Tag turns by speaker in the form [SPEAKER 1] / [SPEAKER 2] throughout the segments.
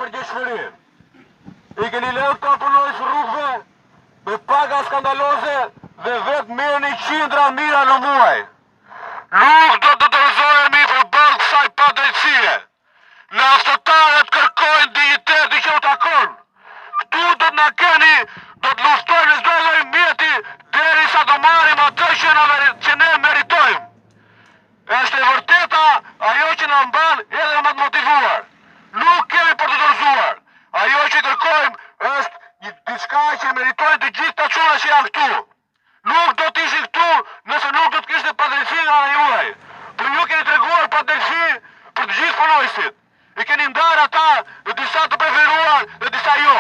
[SPEAKER 1] përgjegjësinë. I keni lënë ta punojnë rrugëve me paga skandaloze dhe vetë merrni qindra mira në muaj. Nuk do të dorëzohemi përballë kësaj padrejtësie. Naftëtarët kërkojnë dignitetin që u takon. Këtu do të na keni, do të luftojmë në çdo lloj mjeti derisa të marrim atë që ne meritojmë. Është e vërteta ajo që na mban edhe më të motivuar. Nuk kemi për të dorëzuar. Ajo që kërkojmë është një diçka që meritojnë të gjithë ta çuna që janë këtu. Nuk do të ishin këtu nëse nuk do të kishte padrejtësi nga ana juaj. Por ju keni treguar padrejtësi për të gjithë punojësit. I keni ndarë ata në disa të preferuar dhe disa jo.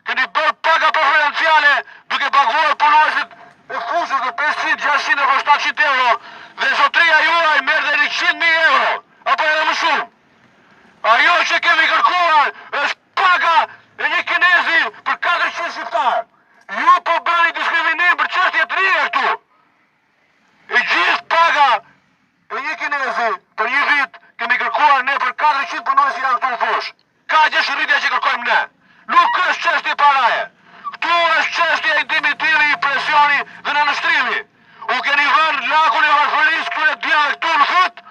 [SPEAKER 1] Keni bërë paga preferenciale duke paguar punojësit e fushës në 500, 600 apo 700 euro dhe zotria juaj merr deri 100.000 euro apo edhe më shumë. Ajo që kemi kërkuar është paga e një kinezi për 400 shqiptar. Ju po bëni diskriminim për çështje të rria këtu. E gjithë paga e një kinezi për një vit kemi kërkuar ne për 400 punojës që janë këtu në fushë. Ka gjë shërritja që kërkojmë ne. Nuk është çështje paraje. Këtu është çështje intimidimi, presioni dhe nënshtrimi. U keni vënë lakun e varfërisë këtyre djallëve këtu në fut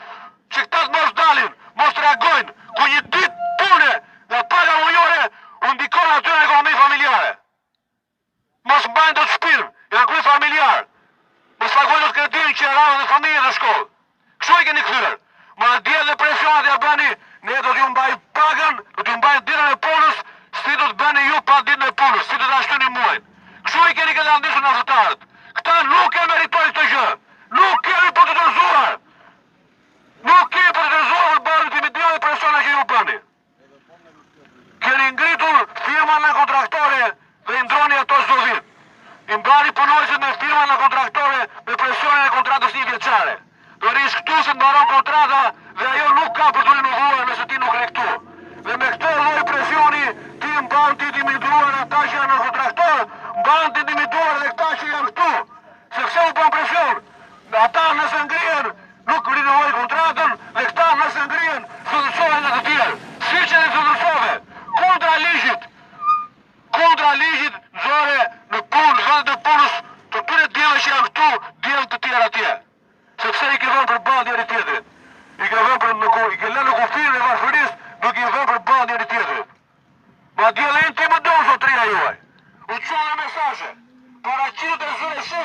[SPEAKER 1] që këta të mos dalin, mos reagojnë. Ku një ditë pune nga paga mujore u ndikon aty në ekonomi familjare. Mos mbajnë dot shpirë, janë kry familjar. Mos pagojnë dot kredin që radhën e familje në shkollë. Kështu i keni kthyer. Ma dje dhe presionat ja bëni, ne do t'ju mbajnë pagën, do t'ju mbajnë ditën e punës, si do të bëni ju pa ditën e punës, si do ta shtyni muajin. Kështu i keni këtë andisur në naftëtarët. Këta nuk e meritojnë këtë gjë. Nuk kemi për të dorëzuar. Nuk kemi për të dorëzuar për bërë intimidime dhe presione që ju bëni. Keni ngritur firma në kontraktore dhe i ndroni ato çdo vit. I mbani punojësit me firma në kontraktore me presionin e kontratës një vjeçare. Do rish këtu se mbaron kontrata dhe ajo nuk ka për të rinovuar nëse ti nuk re këtu. Dhe me këtë lloj presioni ti mban të intimiduar ata që janë në kontraktor, mban të intimiduar edhe këta që janë këtu. Sepse u bën presion. Ata nëse ngrihen nuk rinovojnë kontratën dhe këta nëse ngrihen zëdhësohen në të tjerë. Siç e zëdhësove, kundra ligjit nxore në punë, vendet e punës të këtyre djellëve që janë këtu, djellë të tjerë atje. Sepse i ke vënë për balë njëri tjetrit. I ke lënë në kufirin e varfërisë duke i vënë për balë njëri tjetrit. Ma djellë intimidon zotëria juaj. U çon mesazhe. Paraqitet e zëre shefi